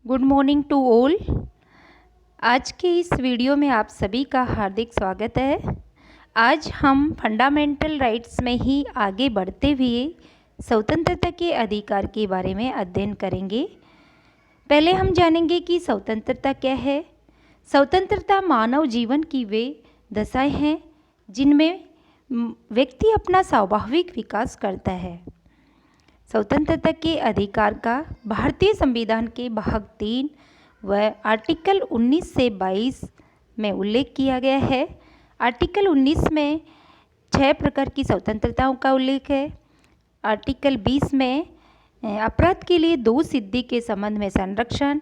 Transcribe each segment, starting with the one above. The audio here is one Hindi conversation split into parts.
Good morning to all. आज के इस वीडियो में आप सभी का हार्दिक स्वागत है। आज हम फंडामेंटल राइट्स में ही आगे बढ़ते हुए स्वतंत्रता के अधिकार के बारे में अध्ययन करेंगे। पहले हम जानेंगे कि स्वतंत्रता क्या है। स्वतंत्रता मानव जीवन की वे दशाएं हैं जिनमें व्यक्ति अपना स्वाभाविक विकास करता है। स्वतंत्रता के अधिकार का भारतीय संविधान के भाग 3 व आर्टिकल 19 से 22 में उल्लेख किया गया है। आर्टिकल 19 में 6 प्रकार की स्वतंत्रताओं का उल्लेख है। आर्टिकल 20 में अपराध के लिए दोष सिद्धि के संबंध में संरक्षण,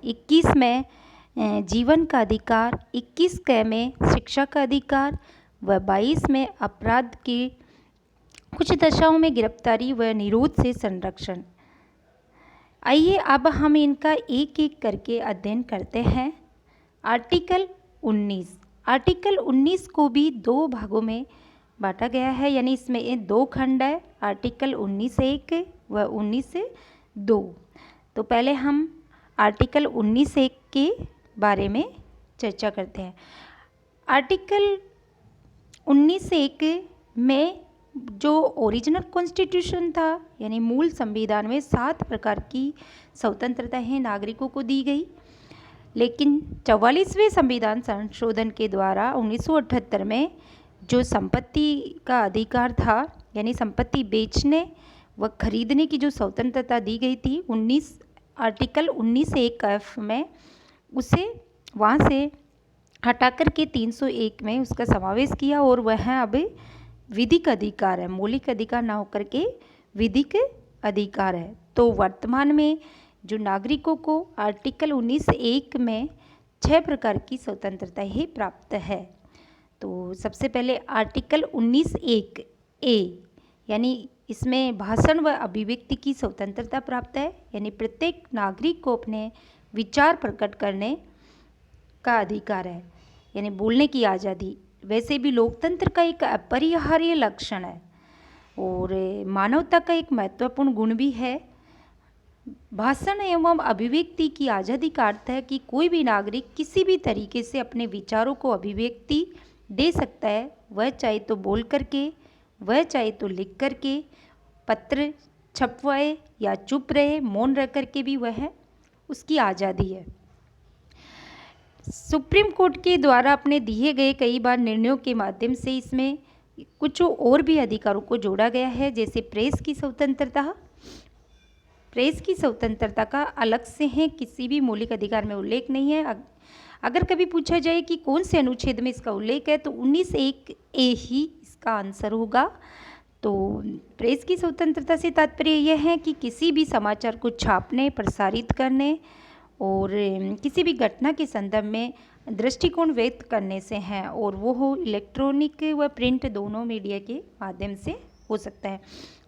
21 में जीवन का अधिकार, 21 क में शिक्षा का अधिकार व 22 में अपराध की कुछ दशाओं में गिरफ्तारी व निरोध से संरक्षण। आइए अब हम इनका एक एक करके अध्ययन करते हैं। आर्टिकल 19 को भी दो भागों में बांटा गया है, यानी इसमें दो खंड है, आर्टिकल 19(1) व 19(2). तो पहले हम आर्टिकल 19(1) के बारे में चर्चा करते हैं। आर्टिकल 19(1) में जो ओरिजिनल कॉन्स्टिट्यूशन था, यानी मूल संविधान में 7 प्रकार की स्वतंत्रताएं नागरिकों को दी गई, लेकिन 44वें संविधान संशोधन के द्वारा 1978 में जो संपत्ति का अधिकार था, यानी संपत्ति बेचने व खरीदने की जो स्वतंत्रता दी गई थी आर्टिकल 19(1)(f) में, उसे वहाँ से हटाकर के 301 में उसका समावेश किया और वह अब विधिक अधिकार है, मौलिक अधिकार ना होकर के विधिक अधिकार है। तो वर्तमान में जो नागरिकों को आर्टिकल 19(1) में 6 प्रकार की स्वतंत्रता ही प्राप्त है। तो सबसे पहले आर्टिकल 19(1)(a), यानी इसमें भाषण व अभिव्यक्ति की स्वतंत्रता प्राप्त है, यानी प्रत्येक नागरिक को अपने विचार प्रकट करने का अधिकार है, यानी बोलने की आज़ादी। वैसे भी लोकतंत्र का एक अपरिहार्य लक्षण है और मानवता का एक महत्वपूर्ण गुण भी है। भाषण एवं अभिव्यक्ति की आज़ादी का अर्थ है कि कोई भी नागरिक किसी भी तरीके से अपने विचारों को अभिव्यक्ति दे सकता है, वह चाहे तो बोल करके, वह चाहे तो लिख करके, पत्र छपवाए या चुप रहे, मौन रह करके भी वह उसकी आज़ादी है। सुप्रीम कोर्ट के द्वारा अपने दिए गए कई बार निर्णयों के माध्यम से इसमें कुछ और भी अधिकारों को जोड़ा गया है, जैसे प्रेस की स्वतंत्रता। प्रेस की स्वतंत्रता का अलग से है, किसी भी मौलिक अधिकार में उल्लेख नहीं है। अगर कभी पूछा जाए कि कौन से अनुच्छेद में इसका उल्लेख है, तो 19(1)(a) ही इसका आंसर होगा। तो प्रेस की स्वतंत्रता से तात्पर्य यह है कि किसी भी समाचार को छापने, प्रसारित करने और किसी भी घटना के संदर्भ में दृष्टिकोण व्यक्त करने से हैं, और वो हो इलेक्ट्रॉनिक व प्रिंट दोनों मीडिया के माध्यम से हो सकता है।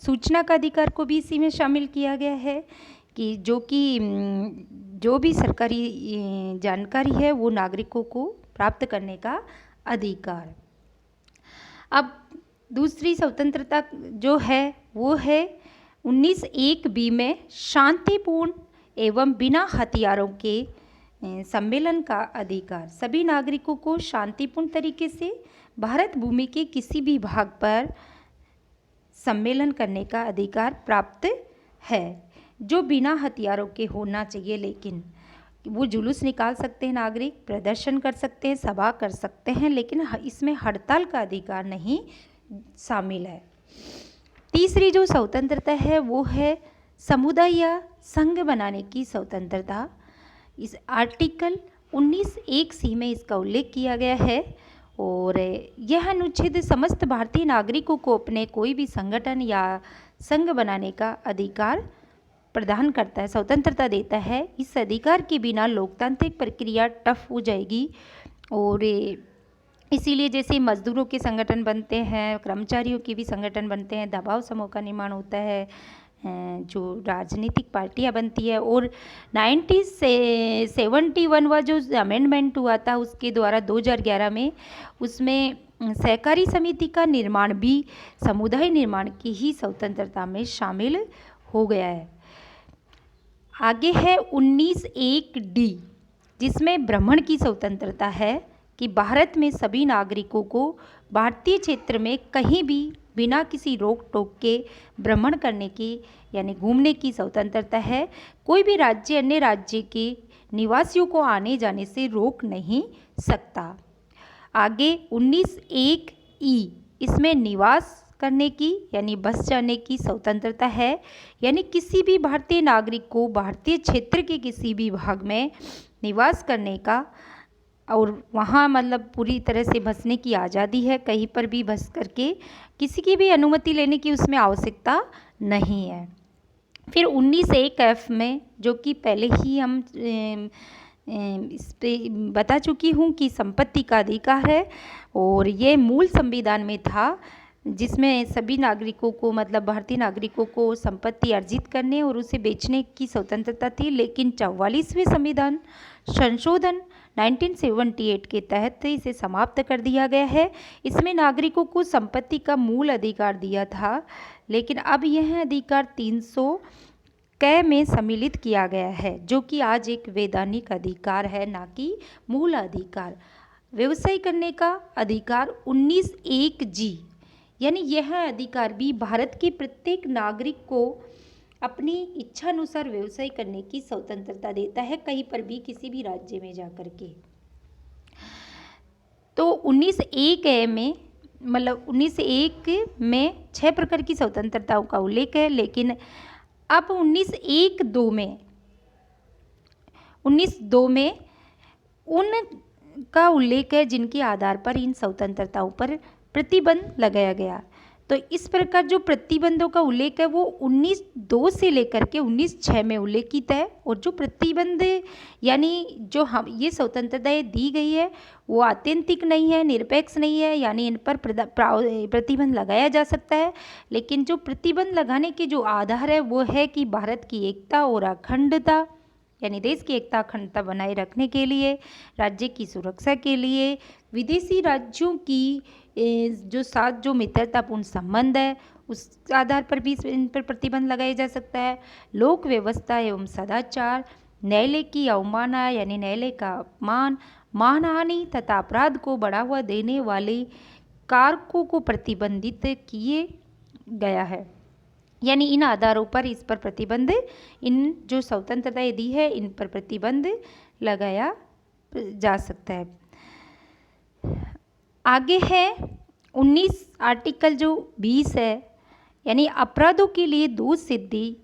सूचना का अधिकार को भी इसी में शामिल किया गया है कि जो भी सरकारी जानकारी है वो नागरिकों को प्राप्त करने का अधिकार। अब दूसरी स्वतंत्रता जो है वो है 19(1)(b) में शांतिपूर्ण एवं बिना हथियारों के सम्मेलन का अधिकार। सभी नागरिकों को शांतिपूर्ण तरीके से भारत भूमि के किसी भी भाग पर सम्मेलन करने का अधिकार प्राप्त है, जो बिना हथियारों के होना चाहिए। लेकिन वो जुलूस निकाल सकते हैं, नागरिक प्रदर्शन कर सकते हैं, सभा कर सकते हैं, लेकिन इसमें हड़ताल का अधिकार नहीं शामिल है। तीसरी जो स्वतंत्रता है वो है समुदाय या संघ बनाने की स्वतंत्रता। इस आर्टिकल 19(1)(c) में इसका उल्लेख किया गया है और यह अनुच्छेद समस्त भारतीय नागरिकों को अपने कोई भी संगठन या संघ बनाने का अधिकार प्रदान करता है, स्वतंत्रता देता है। इस अधिकार के बिना लोकतांत्रिक प्रक्रिया टफ हो जाएगी और इसीलिए जैसे मजदूरों के संगठन बनते हैं, कर्मचारियों के भी संगठन बनते हैं, दबाव समूह का निर्माण होता है, जो राजनीतिक पार्टियां बनती है, और 1971 जो अमेंडमेंट हुआ था उसके द्वारा 2011 में उसमें सहकारी समिति का निर्माण भी समुदाय निर्माण की ही स्वतंत्रता में शामिल हो गया है। आगे है 19(1)(d), जिसमें भ्रमण की स्वतंत्रता है कि भारत में सभी नागरिकों को भारतीय क्षेत्र में कहीं भी बिना किसी रोक टोक के भ्रमण करने की यानी घूमने की स्वतंत्रता है। कोई भी राज्य अन्य राज्य के निवासियों को आने जाने से रोक नहीं सकता। आगे 19(1)(e), इसमें निवास करने की यानी बस जाने की स्वतंत्रता है, यानी किसी भी भारतीय नागरिक को भारतीय क्षेत्र के किसी भी भाग में निवास करने का और वहाँ मतलब पूरी तरह से बसने की आज़ादी है, कहीं पर भी बस करके किसी की भी अनुमति लेने की उसमें आवश्यकता नहीं है। फिर 19(1)(f) में, जो कि पहले ही हम इस पे बता चुकी हूँ कि संपत्ति का अधिकार है, और ये मूल संविधान में था, जिसमें सभी नागरिकों को मतलब भारतीय नागरिकों को संपत्ति अर्जित करने और उसे बेचने की स्वतंत्रता थी। लेकिन 44वें संविधान संशोधन 1978 के तहत इसे समाप्त कर दिया गया है। इसमें नागरिकों को संपत्ति का मूल अधिकार दिया था, लेकिन अब यह अधिकार 300 क में सम्मिलित किया गया है, जो कि आज एक वैधानिक अधिकार है, ना कि मूल अधिकार। व्यवसाय करने का अधिकार 19(1)(g), यानी यह अधिकार भी भारत के प्रत्येक नागरिक को अपनी इच्छानुसार व्यवसाय करने की स्वतंत्रता देता है, कहीं पर भी किसी भी राज्य में जाकर के। तो 19(1)(a) में मतलब 19(1) में 6 प्रकार की स्वतंत्रताओं का उल्लेख है, लेकिन अब 19(1)(2) में उन का उल्लेख है जिनके आधार पर इन स्वतंत्रताओं पर प्रतिबंध लगाया गया। तो इस प्रकार जो प्रतिबंधों का उल्लेख है वो 19(2) से लेकर के 19(6) में उल्लेखित है, और जो प्रतिबंध यानी जो हम ये स्वतंत्रताएं दी गई है वो आत्यंतिक नहीं है, निरपेक्ष नहीं है, यानी इन पर प्रतिबंध लगाया जा सकता है। लेकिन जो प्रतिबंध लगाने के जो आधार है वो है कि भारत की एकता और अखंडता यानी देश की एकता अखंडता बनाए रखने के लिए, राज्य की सुरक्षा के लिए, विदेशी राज्यों की जो साथ जो मित्रतापूर्ण संबंध है उस आधार पर भी इन पर प्रतिबंध लगाया जा सकता है। लोक व्यवस्था एवं सदाचार, न्यायालय की अवमानना यानी न्यायालय का अपमान, मानहानि तथा अपराध को बढ़ावा देने वाले कारकों को प्रतिबंधित किए गया है, यानी इन आधारों पर इस पर प्रतिबंध, इन जो स्वतंत्रताएं दी है इन पर प्रतिबंध लगाया जा सकता है। आगे है 19 आर्टिकल जो 20 है, यानी अपराधों के लिए दोष सिद्धि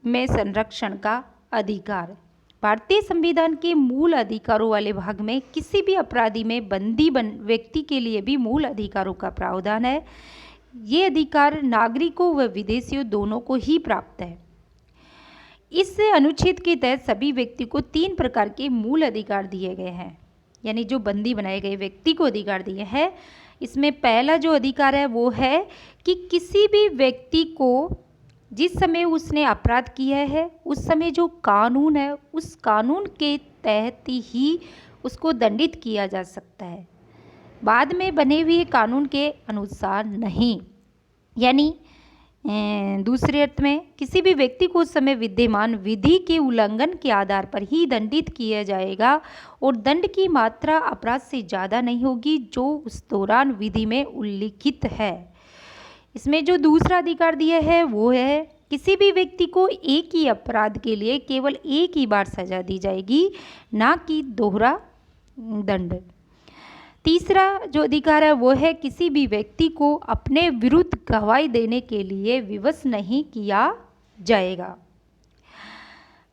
में संरक्षण का अधिकार। भारतीय संविधान के मूल अधिकारों वाले भाग में किसी भी अपराधी में बंदी व्यक्ति के लिए भी मूल अधिकारों का प्रावधान है। ये अधिकार नागरिकों व विदेशियों दोनों को ही प्राप्त है। इस अनुच्छेद के तहत सभी व्यक्ति को 3 प्रकार के मूल अधिकार दिए गए हैं, यानी जो बंदी बनाए गए व्यक्ति को अधिकार दिए हैं। इसमें पहला जो अधिकार है वो है कि किसी भी व्यक्ति को जिस समय उसने अपराध किया है उस समय जो कानून है उस कानून के तहत ही उसको दंडित किया जा सकता है, बाद में बने हुए कानून के अनुसार नहीं। यानी दूसरे अर्थ में किसी भी व्यक्ति को उस समय विद्यमान विधि के उल्लंघन के आधार पर ही दंडित किया जाएगा, और दंड की मात्रा अपराध से ज़्यादा नहीं होगी जो उस दौरान विधि में उल्लिखित है। इसमें जो दूसरा अधिकार दिया है वो है किसी भी व्यक्ति को एक ही अपराध के लिए केवल एक ही बार सजा दी जाएगी, ना कि दोहरा दंड। तीसरा जो अधिकार है वो है किसी भी व्यक्ति को अपने विरुद्ध गवाही देने के लिए विवश नहीं किया जाएगा।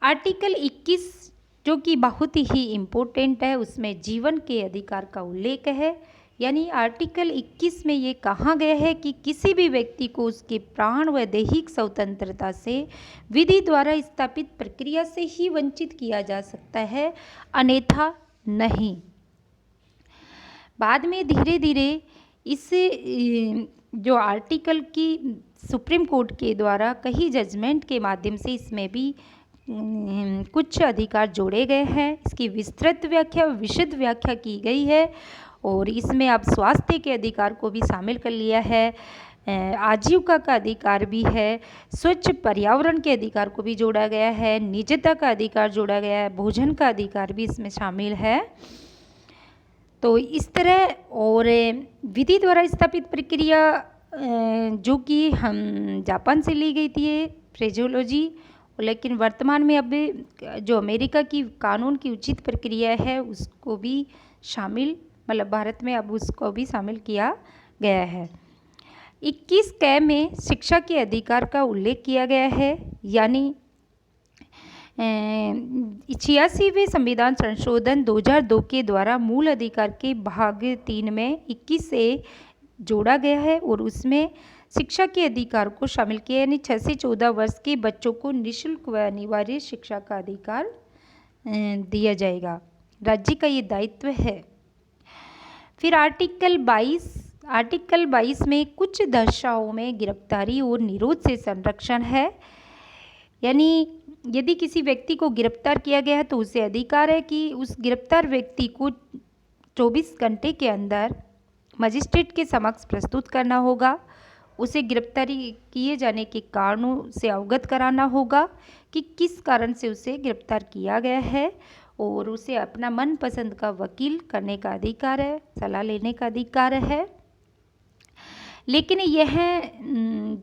आर्टिकल 21 जो कि बहुत ही इम्पोर्टेंट है, उसमें जीवन के अधिकार का उल्लेख है। यानी आर्टिकल 21 में ये कहा गया है कि किसी भी व्यक्ति को उसके प्राण व दैहिक स्वतंत्रता से विधि द्वारा स्थापित प्रक्रिया से ही वंचित किया जा सकता है, अन्यथा नहीं। बाद में धीरे धीरे इस जो आर्टिकल की सुप्रीम कोर्ट के द्वारा कई जजमेंट के माध्यम से इसमें भी कुछ अधिकार जोड़े गए हैं। इसकी विस्तृत व्याख्या विशद व्याख्या की गई है, और इसमें अब स्वास्थ्य के अधिकार को भी शामिल कर लिया है। आजीविका का अधिकार भी है, स्वच्छ पर्यावरण के अधिकार को भी जोड़ा गया है, निजता का अधिकार जोड़ा गया है, भोजन का अधिकार भी इसमें शामिल है। तो इस तरह और विधि द्वारा स्थापित प्रक्रिया जो कि हम जापान से ली गई थी फ्रेजोलॉजी, लेकिन वर्तमान में अब जो अमेरिका की कानून की उचित प्रक्रिया है उसको भी शामिल, मतलब भारत में अब उसको भी शामिल किया गया है। 21 क में शिक्षा के अधिकार का उल्लेख किया गया है, यानी 86वें संविधान संशोधन 2002 के द्वारा मूल अधिकार के भाग 3 में 21 से जोड़ा गया है और उसमें शिक्षा के अधिकार को शामिल किया, यानी 6 से 14 वर्ष के बच्चों को निःशुल्क व अनिवार्य शिक्षा का अधिकार दिया जाएगा। राज्य का ये दायित्व है। फिर आर्टिकल 22 में कुछ दशाओं में गिरफ्तारी और निरोध से संरक्षण है, यानी यदि किसी व्यक्ति को गिरफ्तार किया गया है तो उसे अधिकार है कि उस गिरफ्तार व्यक्ति को 24 घंटे के अंदर मजिस्ट्रेट के समक्ष प्रस्तुत करना होगा, उसे गिरफ्तारी किए जाने के कारणों से अवगत कराना होगा कि किस कारण से उसे गिरफ्तार किया गया है, और उसे अपना मनपसंद का वकील करने का अधिकार है, सलाह लेने का अधिकार है। लेकिन यह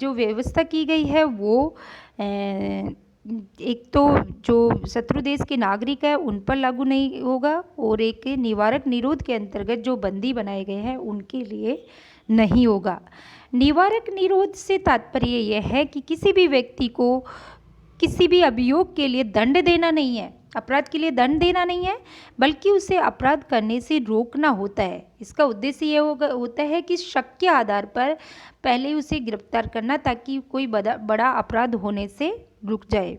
जो व्यवस्था की गई है वो एक तो जो शत्रु देश के नागरिक है उन पर लागू नहीं होगा, और एक निवारक निरोध के अंतर्गत जो बंदी बनाए गए हैं उनके लिए नहीं होगा। निवारक निरोध से तात्पर्य यह है कि किसी भी व्यक्ति को किसी भी अभियोग के लिए दंड देना नहीं है, अपराध के लिए दंड देना नहीं है, बल्कि उसे अपराध करने से रोकना होता है। इसका उद्देश्य यह होता है कि शक के आधार पर पहले उसे गिरफ्तार करना, ताकि कोई बड़ा अपराध होने से रुक जाए।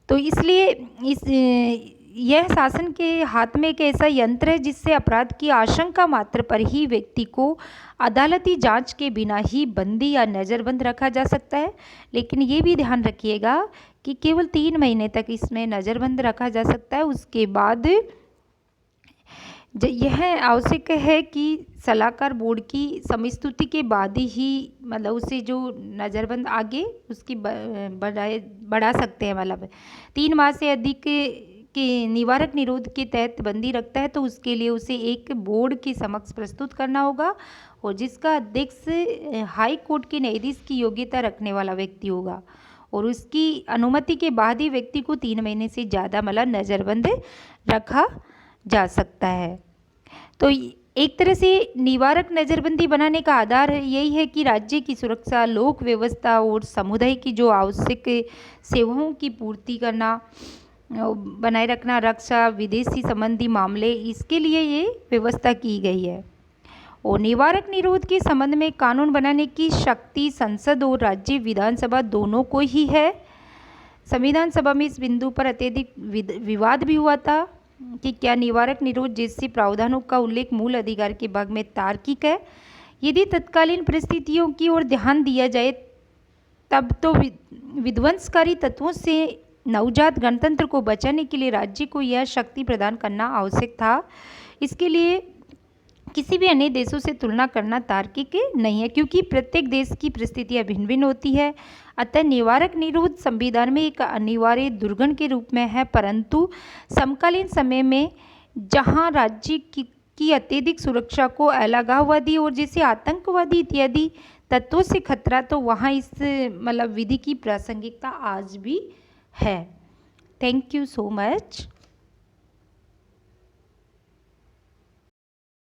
तो इसलिए यह शासन के हाथ में एक ऐसा यंत्र है जिससे अपराध की आशंका मात्र पर ही व्यक्ति को अदालती जांच के बिना ही बंदी या नज़रबंद रखा जा सकता है। लेकिन ये भी ध्यान रखिएगा कि केवल 3 महीने तक इसमें नज़रबंद रखा जा सकता है। उसके बाद यह आवश्यक है कि सलाहकार बोर्ड की समझौते के बाद ही मतलब उसे जो नज़रबंद आगे उसकी बढ़ा सकते हैं। मतलब 3 माह से अधिक के निवारक निरोध के तहत बंदी रखता है तो उसके लिए उसे एक बोर्ड के समक्ष प्रस्तुत करना होगा, और जिसका अध्यक्ष हाई कोर्ट के न्यायाधीश की योग्यता रखने वाला व्यक्ति होगा, और उसकी अनुमति के बाद ही व्यक्ति को 3 महीने से ज़्यादा मतलब नज़रबंद रखा जा सकता है। तो एक तरह से निवारक नज़रबंदी बनाने का आधार यही है कि राज्य की सुरक्षा, लोक व्यवस्था और समुदाय की जो आवश्यक सेवाओं की पूर्ति करना, बनाए रखना, रक्षा, विदेशी संबंधी मामले, इसके लिए ये व्यवस्था की गई है। और निवारक निरोध के संबंध में कानून बनाने की शक्ति संसद और राज्य विधानसभा दोनों को ही है। संविधान सभा में इस बिंदु पर अत्यधिक विवाद भी हुआ था कि क्या निवारक निरोध जैसे प्रावधानों का उल्लेख मूल अधिकार के भाग में तार्किक है। यदि तत्कालीन परिस्थितियों की ओर ध्यान दिया जाए तब तो विध्वंसकारी तत्वों से नवजात गणतंत्र को बचाने के लिए राज्य को यह शक्ति प्रदान करना आवश्यक था। इसके लिए किसी भी अन्य देशों से तुलना करना तार्किक नहीं है, क्योंकि प्रत्येक देश की परिस्थितियां भिन्न भिन्न होती है। अतः निवारक निरोध संविधान में एक अनिवार्य दुर्गुण के रूप में है, परंतु समकालीन समय में जहां राज्य की अत्यधिक सुरक्षा को अलगाववादी और जैसे आतंकवादी इत्यादि तत्वों से खतरा, तो वहाँ इस मतलब विधि की प्रासंगिकता आज भी है। Thank you so much.